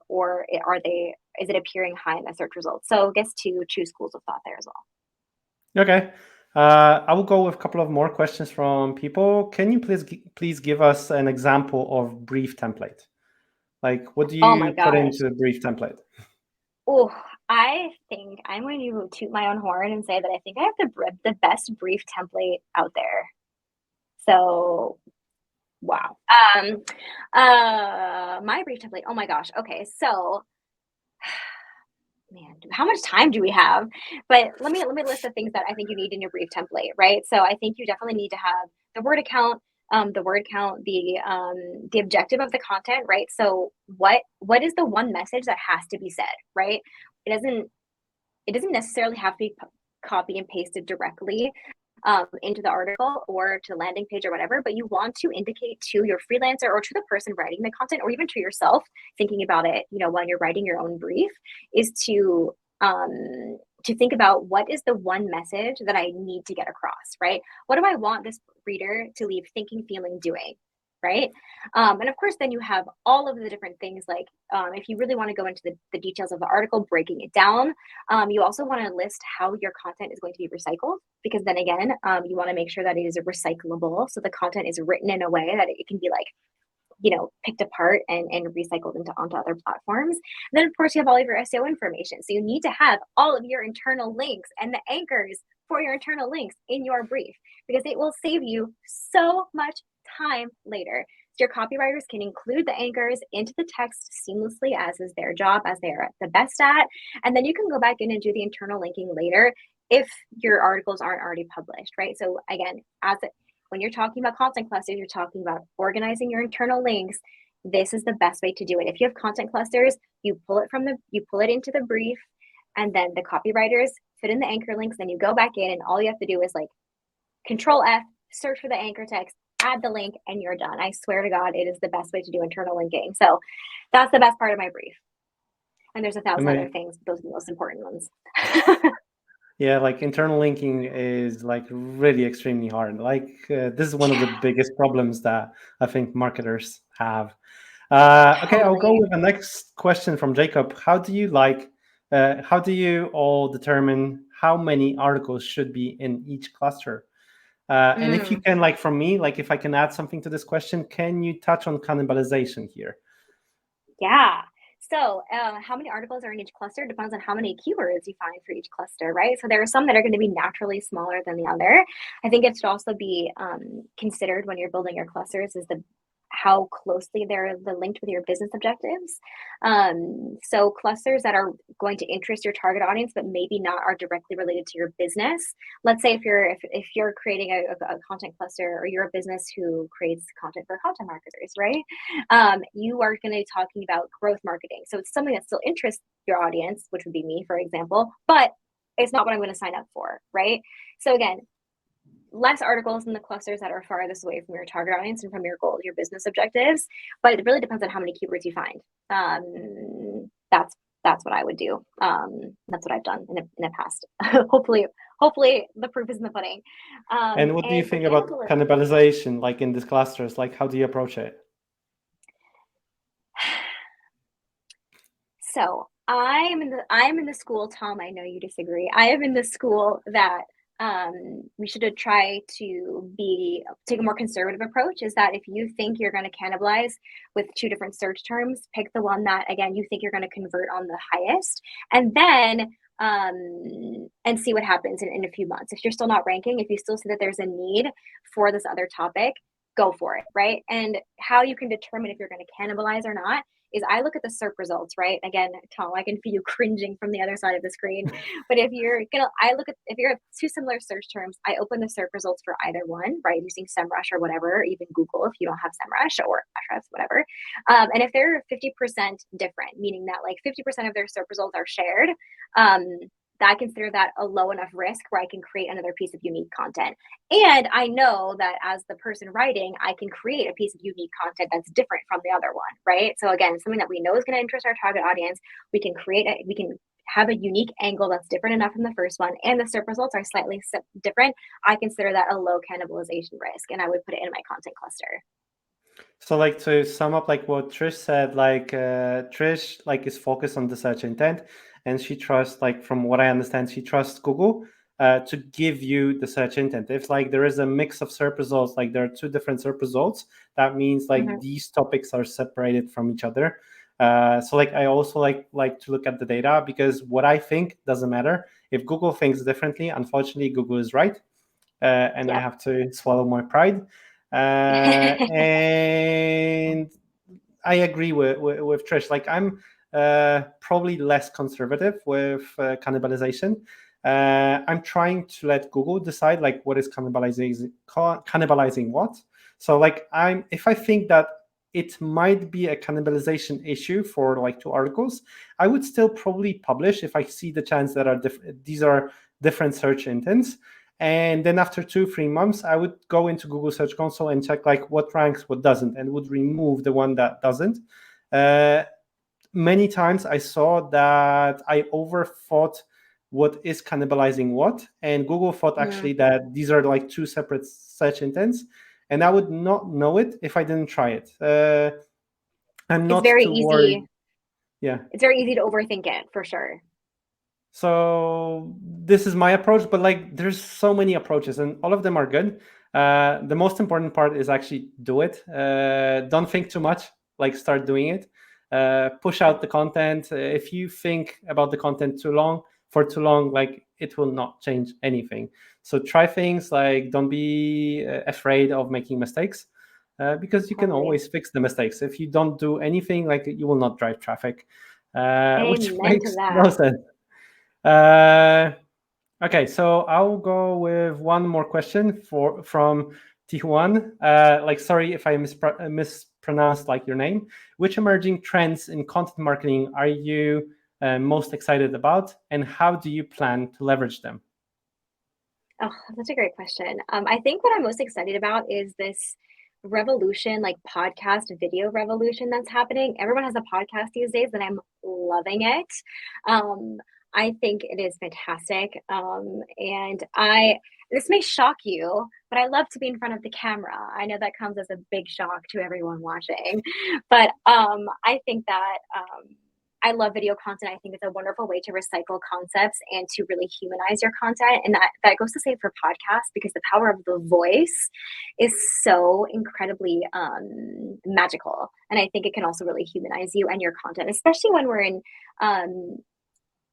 Or is it appearing high in the search results? So I guess two schools of thought there as well. Okay. I will go with a couple of more questions from people. Can you please give us an example of brief template? Like, what do Oh my you put gosh. into a brief template? Oh, I think I'm going to toot my own horn and say that I think I have the best brief template out there. So wow. My brief template. Oh my gosh. Okay, so man, how much time do we have? But let me list the things that I think you need in your brief template, right? So I think you definitely need to have the word count, the objective of the content, right? So what is the one message that has to be said, right? It doesn't it doesn't necessarily have to be copy and pasted directly into the article or to the landing page or whatever, but you want to indicate to your freelancer or to the person writing the content or even to yourself thinking about it, when you're writing your own brief, is to think about what is the one message that I need to get across, right? What do I want this reader to leave thinking, feeling, doing? right? And of course, then you have all of the different things like if you really want to go into the details of the article, breaking it down, you also want to list how your content is going to be recycled, because then again, you want to make sure that it is recyclable. So the content is written in a way that it can be like, picked apart and recycled onto other platforms. And then of course you have all of your SEO information. So you need to have all of your internal links and the anchors for your internal links in your brief, because it will save you so much time later. So your copywriters can include the anchors into the text seamlessly, as is their job, as they are the best at. And then you can go back in and do the internal linking later if your articles aren't already published, right? So again, when you're talking about content clusters, you're talking about organizing your internal links. This is the best way to do it. If you have content clusters, you pull it into the brief, and then the copywriters fit in the anchor links. Then you go back in, and all you have to do is like Control F, search for the anchor text, add the link, and you're done. I swear to God, it is the best way to do internal linking. So that's the best part of my brief. And there's 1,000 other things, but those are the most important ones. Yeah, like internal linking is like really extremely hard. Like this is one of the biggest problems that I think marketers have. Okay, I'll go with the next question from Jacob. How do you all determine how many articles should be in each cluster? And if you can, like from me, like if I can add something to this question, can you touch on cannibalization here? Yeah. So how many articles are in each cluster depends on how many keywords you find for each cluster, right? So there are some that are going to be naturally smaller than the other. I think it should also be considered when you're building your clusters is how closely they're linked with your business objectives. So clusters that are going to interest your target audience, but maybe not are directly related to your business. Let's say if you're creating a content cluster, or you're a business who creates content for content marketers, right? You are going to be talking about growth marketing. So it's something that still interests your audience, which would be me, for example, but it's not what I'm going to sign up for, right? So again, less articles in the clusters that are farthest away from your target audience and from your goals, your business objectives. But it really depends on how many keywords you find. That's what I would do. That's what I've done in the past. Hopefully the proof is in the pudding. And what do you think about cannibalization, like in these clusters? Like, how do you approach it? So I'm in the school, Tom, I know you disagree. I am in the school that we should try to take a more conservative approach. Is that if you think you're going to cannibalize with 2 different search terms, pick the one that, again, you think you're going to convert on the highest, and then and see what happens in a few months. If you're still not ranking, if you still see that there's a need for this other topic, go for it, right? And how you can determine if you're going to cannibalize or not is I look at the SERP results, right? Again, Tom, I can feel you cringing from the other side of the screen. But if you're at 2 similar search terms, I open the SERP results for either one, right? Using SEMrush or whatever, even Google if you don't have SEMrush, or Ahrefs, whatever. And if they're 50% different, meaning that like 50% of their SERP results are shared, I consider that a low enough risk where I can create another piece of unique content. And I know that as the person writing, I can create a piece of unique content that's different from the other one, right? So again, something that we know is going to interest our target audience. We can have a unique angle that's different enough from the first one, and the SERP results are slightly different. I consider that a low cannibalization risk, and I would put it in my content cluster. So like to sum up like what Trish said, like Trish like is focused on the search intent, and she trusts, like from what I understand, she trusts Google to give you the search intent. If like there is a mix of SERP results, like there are 2 different SERP results, that means like these topics are separated from each other. So like I also like to look at the data, because what I think doesn't matter. If Google thinks differently, unfortunately Google is right, and I have to swallow my pride. And I agree with Trish. Like I'm probably less conservative with cannibalization. I'm trying to let Google decide like what is cannibalizing what. So like if I think that it might be a cannibalization issue for like 2 articles, I would still probably publish if I see the chance that these are different search intents. And then after 2-3 months, I would go into Google Search Console and check like what ranks, what doesn't, and would remove the one that doesn't. Many times I saw that I overthought what is cannibalizing what, and Google thought actually that these are like 2 separate search intents. and I would not know it if I didn't try it. I'm It's not very too worried. easy. Yeah. It's very easy to overthink it for sure. So this is my approach, but like there's so many approaches and all of them are good. The most important part is actually do it. Don't think too much, like start doing it. Push out the content. If you think about the content for too long, like it will not change anything. So try things, like don't be afraid of making mistakes, because you can Totally. always fix the mistakes. If you don't do anything, like you will not drive traffic, which Amen to makes no that. sense. Uh, okay, so I'll go with one more question from Tijuan. Like, sorry if I mispronounced like your name. Which emerging trends in content marketing are you most excited about, and how do you plan to leverage them? Oh, that's a great question. I think what I'm most excited about is this revolution, like podcast video revolution that's happening. Everyone has a podcast these days, and I'm loving it. Um, I think it is fantastic. And this may shock you, but I love to be in front of the camera. I know that comes as a big shock to everyone watching, but I think that I love video content. I think it's a wonderful way to recycle concepts and to really humanize your content. And that goes the same for podcasts, because the power of the voice is so incredibly magical. And I think it can also really humanize you and your content, especially when we're um,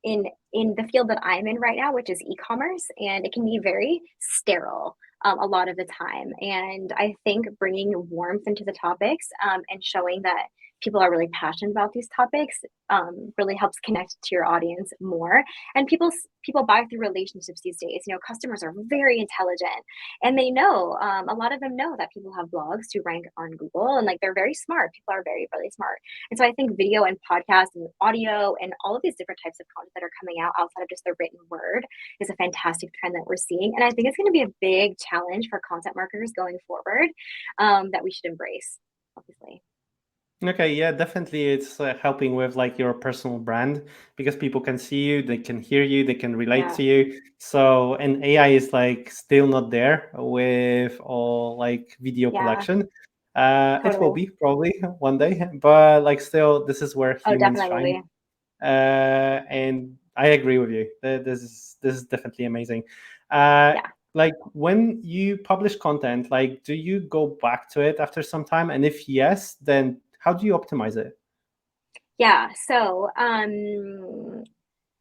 in the field that I'm in right now, which is e-commerce, and it can be very sterile a lot of the time. And I think bringing warmth into the topics and showing that people are really passionate about these topics really helps connect to your audience more. And people buy through relationships these days. You know, customers are very intelligent, and they know a lot of them know that people have blogs to rank on Google, and like they're very smart. People are very, really smart. And so I think video and podcast and audio and all of these different types of content that are coming out outside of just the written word is a fantastic trend that we're seeing. And I think it's going to be a big challenge for content marketers going forward that we should embrace, obviously. Okay, yeah, definitely. It's helping with like your personal brand, because people can see you, they can hear you, they can relate Yeah, to you. So, and AI is like still not there with all like video yeah, collection. It will totally. be probably one day, but like still, this is where Oh, humans definitely will shine. be. And I agree with you. This is definitely amazing. Uh, Yeah. like when you publish content, like do you go back to it after some time? And if yes, then how do you optimize it? Yeah. So,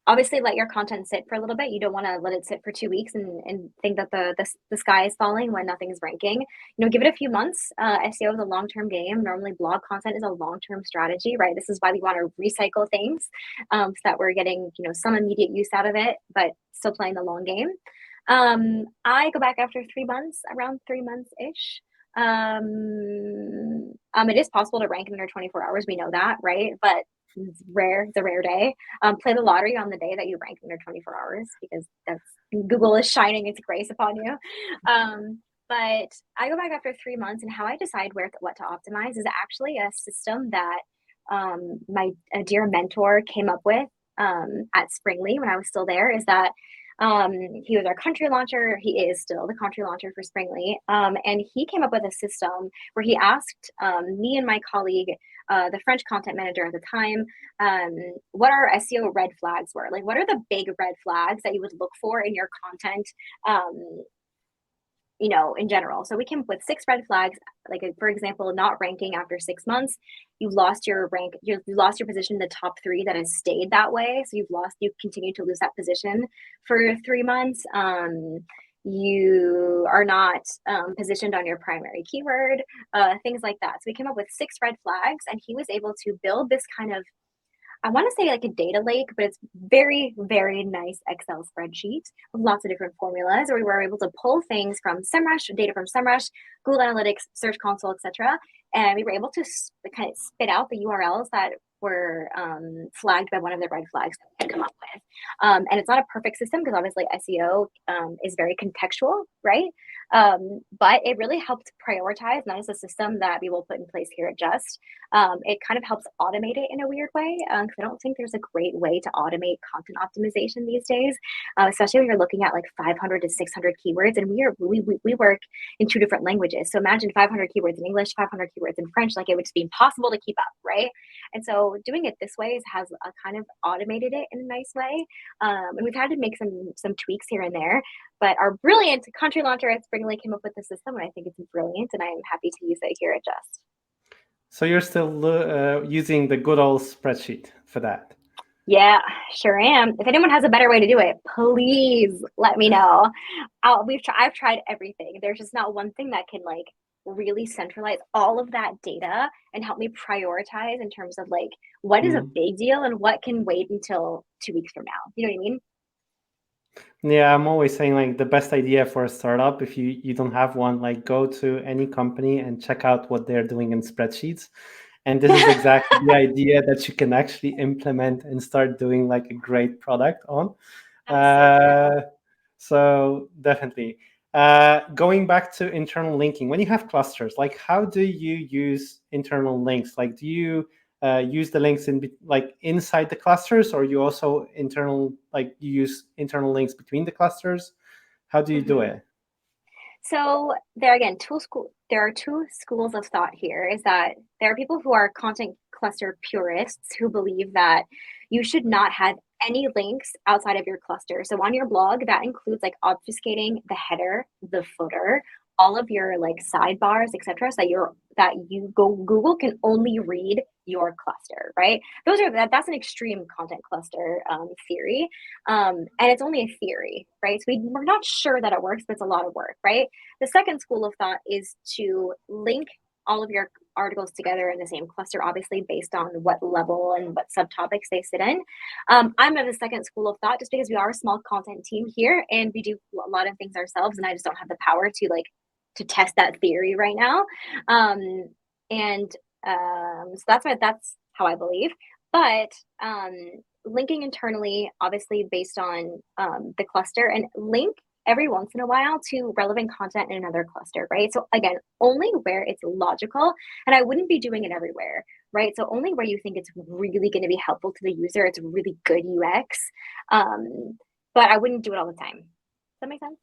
obviously let your content sit for a little bit. You don't want to let it sit for 2 weeks and think that the sky is falling when nothing's ranking. You know, give it a few months. SEO is a long-term game. Normally blog content is a long-term strategy, right? This is why we want to recycle things so that we're getting, you know, some immediate use out of it, but still playing the long game. I go back after 3 months, around 3 months ish. It is possible to rank in under 24 hours. We know that, right? But it's rare. It's a rare day. Play the lottery on the day that you rank under 24 hours, because that's Google is shining its grace upon you. But I go back after 3 months, and how I decide what to optimize is actually a system that my a dear mentor came up with at Springly when I was still there. Is that he was our country launcher. He is still the country launcher for Springly. And he came up with a system where he asked me and my colleague, the French content manager at the time, what our SEO red flags were. Like, what are the big red flags that you would look for in your content? You know, in general. So we came up with 6 red flags. Like, for example, not ranking after 6 months. You've lost your rank. You lost your position in the top 3 that has stayed that way. So you continue to lose that position for 3 months. You are not positioned on your primary keyword, things like that. So we came up with 6 red flags, and he was able to build this kind of, I want to say like a data lake, but it's very, very nice Excel spreadsheet with lots of different formulas where we were able to pull things from SEMrush, data from SEMrush, Google Analytics, Search Console, etc. And we were able to kind of spit out the URLs that were flagged by one of the red flags that we had come up with. And it's not a perfect system because obviously SEO is very contextual, right? But it really helped prioritize, and that is a system that we will put in place here at Just. It kind of helps automate it in a weird way, because I don't think there's a great way to automate content optimization these days, especially when you're looking at like 500 to 600 keywords, and we work in 2 different languages. So imagine 500 keywords in English, 500 keywords in French, like it would just be impossible to keep up, right? And so doing it this way has a kind of automated it in a nice way. And we've had to make some tweaks here and there, but our brilliant country launcher at Springly came up with the system, and I think it's brilliant, and I am happy to use it here at Just. So you're still using the good old spreadsheet for that. Yeah, sure am. If anyone has a better way to do it, please let me know. I've tried everything. There's just not one thing that can like really centralize all of that data and help me prioritize in terms of like what is a big deal and what can wait until 2 weeks from now. You know what I mean? Yeah, I'm always saying like the best idea for a startup, if you don't have one, like go to any company and check out what they're doing in spreadsheets. And this is exactly the idea that you can actually implement and start doing like a great product on. That's so true. So definitely. Going back to internal linking, when you have clusters, like how do you use internal links? Like do you use the links like inside the clusters, or you also you use internal links between the clusters? How do you do Mhm. it? So there are 2 schools of thought here. Is that there are people who are content cluster purists who believe that you should not have any links outside of your cluster. So on your blog, that includes like obfuscating the header, the footer, all of your like sidebars, etc., so that you go Google can only read your cluster, right? That's an extreme content cluster theory, and it's only a theory, right? So we're not sure that it works, but it's a lot of work, right? The second school of thought is to link all of your articles together in the same cluster, obviously based on what level and what subtopics they sit in. I'm of the second school of thought just because we are a small content team here and we do a lot of things ourselves, and I just don't have the power to test that theory right now. And so that's how I believe. But linking internally, obviously based on the cluster, and link every once in a while to relevant content in another cluster, right? So again, only where it's logical, and I wouldn't be doing it everywhere, right? So only where you think it's really going to be helpful to the user, it's really good UX, but I wouldn't do it all the time. Does that make sense?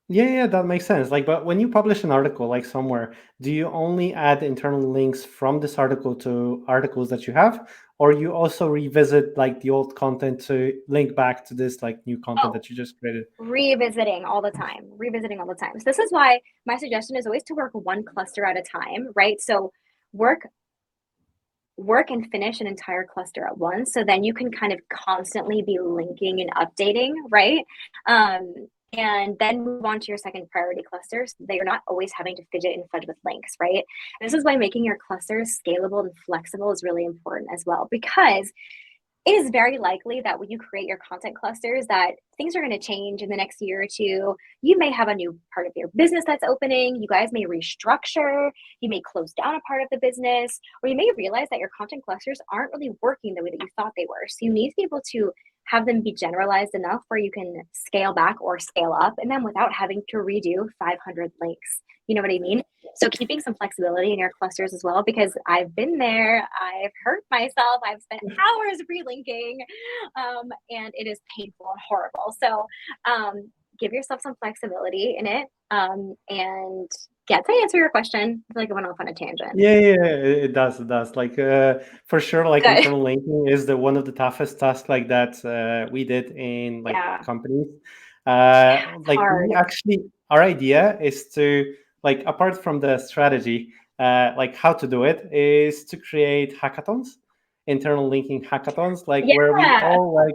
Yeah, that makes sense. Like, but when you publish an article, like somewhere, do you only add internal links from this article to articles that you have, or you also revisit like the old content to link back to this like new content Oh, that you just created? revisiting all the time, revisiting all the time. So this is why my suggestion is always to work one cluster at a time, right? So work and finish an entire cluster at once. So then you can kind of constantly be linking and updating, right? And then move on to your second priority cluster so that you're not always having to fidget and fudge with links, right? And this is why making your clusters scalable and flexible is really important as well, because it is very likely that when you create your content clusters that things are going to change in the next year or two. You may have a new part of your business that's opening. You guys may restructure. You may close down a part of the business, or you may realize that your content clusters aren't really working the way that you thought they were. So you need to be able to have them be generalized enough where you can scale back or scale up in them without having to redo 500 links. You know what I mean? So keeping some flexibility in your clusters as well, because I've been there, I've hurt myself, I've spent hours relinking, and it is painful and horrible. So give yourself some flexibility in it. And yeah, to answer your question, I feel like I went off on a tangent. Yeah, it does. It does. Like for sure, like Good. internal linking is the one of the toughest tasks like that we did in like Yeah. companies. Yeah, it's Like we hard. actually, our idea is to like apart from the strategy, like how to do it is to create hackathons, internal linking hackathons, like where we Yeah. all like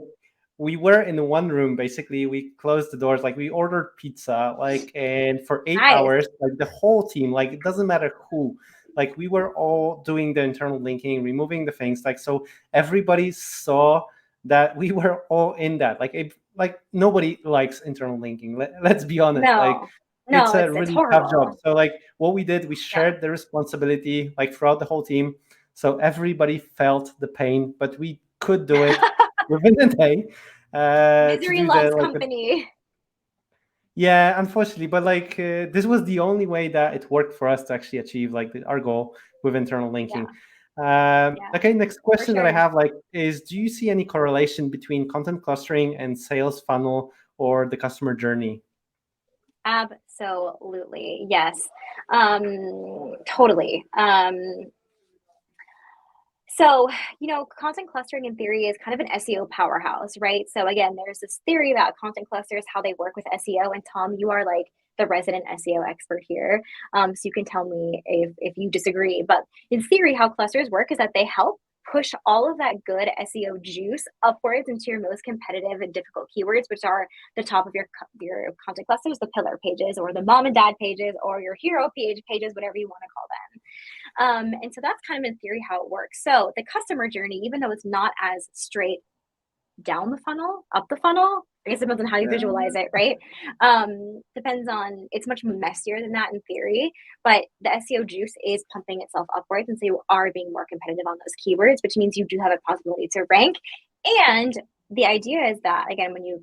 we were in one room basically. We closed the doors, like we ordered pizza, like and for eight Nice. hours, like the whole team, like it doesn't matter who, like we were all doing the internal linking, removing the things, like so everybody saw that we were all in that. Like like nobody likes internal linking. Let's be honest. Like No. it's No, a it's really tough job. horrible. So like what we did, we Yeah. shared the responsibility like throughout the whole team. So everybody felt the pain, but we could do it within a day. to Misery do loves the company. yeah, unfortunately, but like this was the only way that it worked for us to actually achieve like our goal with internal linking. Yeah, yeah, Okay, next for question that I sure. have like is, do you see any correlation between content clustering and sales funnel or the customer journey? Absolutely. Yes. Totally. So, content clustering in theory is kind of an SEO powerhouse, right? So again, there's this theory about content clusters, how they work with SEO. And Tom, you are like the resident SEO expert here. So you can tell me if you disagree. But in theory, how clusters work is that they help push all of that good SEO juice upwards into your most competitive and difficult keywords, which are the top of your content clusters, the pillar pages, or the mom and dad pages, or your hero pages, whatever you want to call them. And so that's kind of in theory how it works. So the customer journey, even though it's not as straight down the funnel, up the funnel, I guess it depends on how you visualize it, right? Depends on, it's much messier than that in theory, but the SEO juice is pumping itself upwards. And so you are being more competitive on those keywords, which means you do have a possibility to rank. And the idea is that, again, when you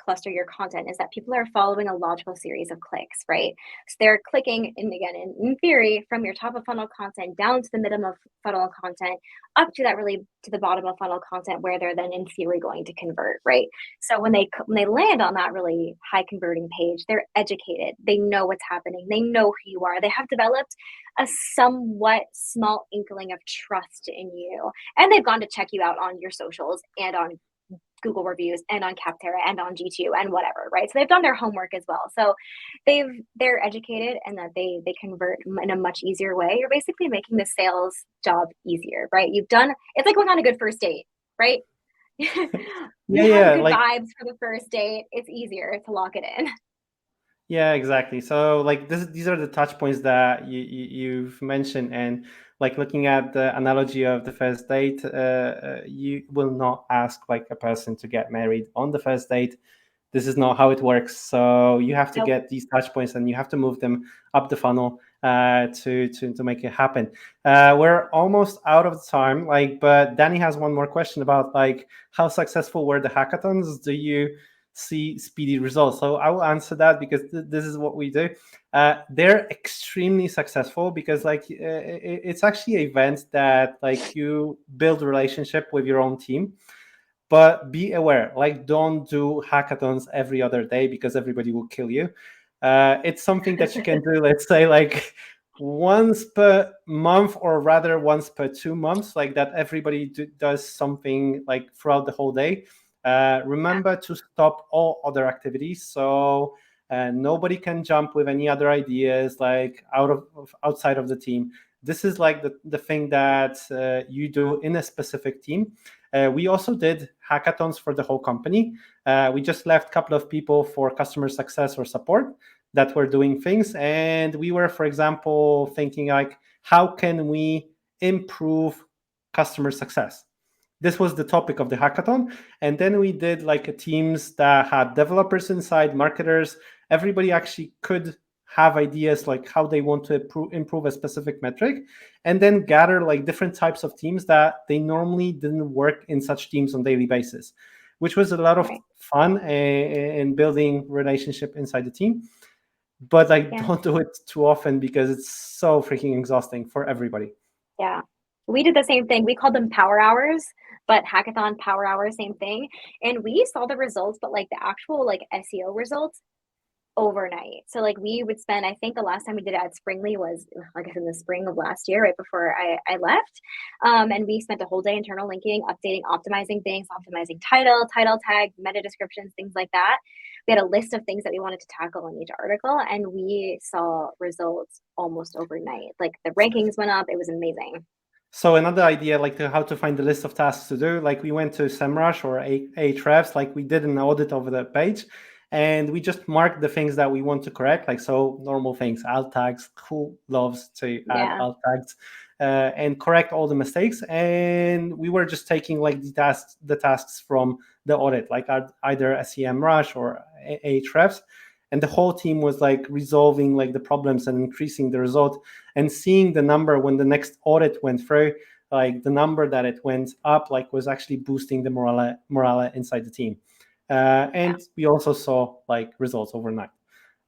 cluster your content, is that people are following a logical series of clicks, right? So they're clicking, and again, in theory, from your top of funnel content down to the middle of funnel content, up to that really to the bottom of funnel content, where they're then in theory going to convert, right? So when they land on that really high converting page, they're educated, they know what's happening, they know who you are, they have developed a somewhat small inkling of trust in you, and they've gone to check you out on your socials and on Google reviews and on Capterra and on G2 and whatever, right? So they've done their homework as well. So they're educated, and that they convert in a much easier way. You're basically making the sales job easier, right? It's like going on a good first date, right? Yeah, You have yeah, good like vibes for the first date. It's easier to lock it in. yeah, exactly. So like these are the touch points that you've mentioned, and like looking at the analogy of the first date, you will not ask like a person to get married on the first date. This is not how it works. So you have to Nope. get these touch points and you have to move them up the funnel to make it happen. We're almost out of time. Like, but Danny has one more question about like how successful were the hackathons? Do you see speedy results? So I will answer that because this is what we do. They're extremely successful because like it's actually events that like you build a relationship with your own team, but be aware, like don't do hackathons every other day because everybody will kill you. It's something that you can do, let's say like once per month, or rather once per 2 months, like that everybody does something like throughout the whole day. Yeah, Remember to stop all other activities, so nobody can jump with any other ideas like outside of the team. This is like the thing that you do in a specific team. We also did hackathons for the whole company. We just left a couple of people for customer success or support that were doing things. And we were, for example, thinking like, how can we improve customer success? This was the topic of the hackathon. And then we did like a teams that had developers inside, marketers. Everybody actually could have ideas like how they want to improve a specific metric, and then gather like different types of teams that they normally didn't work in such teams on daily basis, which was a lot of right. fun in building relationship inside the team. But like Yeah. don't do it too often because it's so freaking exhausting for everybody. Yeah. We did the same thing. We called them power hours, but hackathon power hours, same thing. And we saw the results, but like the actual like SEO results overnight. So like we would spend, I think the last time we did it at Springly was, I guess, in the spring of last year, right before I left. And we spent a whole day internal linking, updating, optimizing things, optimizing title tag, meta descriptions, things like that. We had a list of things that we wanted to tackle in each article, and we saw results almost overnight. Like the rankings went up. It was amazing. So another idea, like how to find the list of tasks to do, like we went to SEMrush or Ahrefs, like we did an audit over the page, and we just marked the things that we want to correct, like so normal things, alt tags. Who loves to add Yeah. alt tags? And correct all the mistakes. And we were just taking like the tasks from the audit, like either SEMrush or Ahrefs, and the whole team was like resolving like the problems and increasing the result, and seeing the number when the next audit went through, like the number that it went up, like was actually boosting the morale inside the team. And we also saw like results overnight.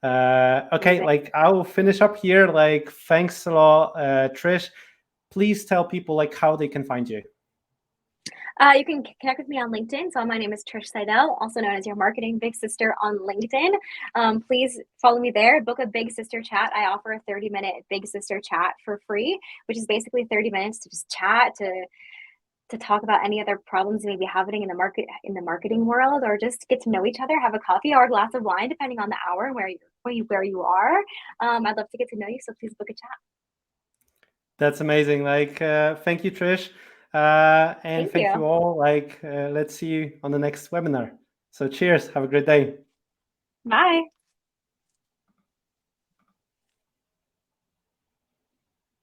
Okay, like I'll finish up here. Like, thanks a lot, Trish. Please tell people like how they can find you. You can connect with me on LinkedIn. So my name is Trish Seidel, also known as your marketing big sister on LinkedIn. Please follow me there. Book a big sister chat. I offer a 30-minute big sister chat for free, which is basically 30 minutes to just chat, to talk about any other problems you may be having in the marketing world, or just get to know each other, have a coffee or a glass of wine, depending on the hour and where you are. I'd love to get to know you, so please book a chat. That's amazing. Like, thank you, Trish. And thank you all. Like, let's see you on the next webinar. So cheers. Have a great day. Bye.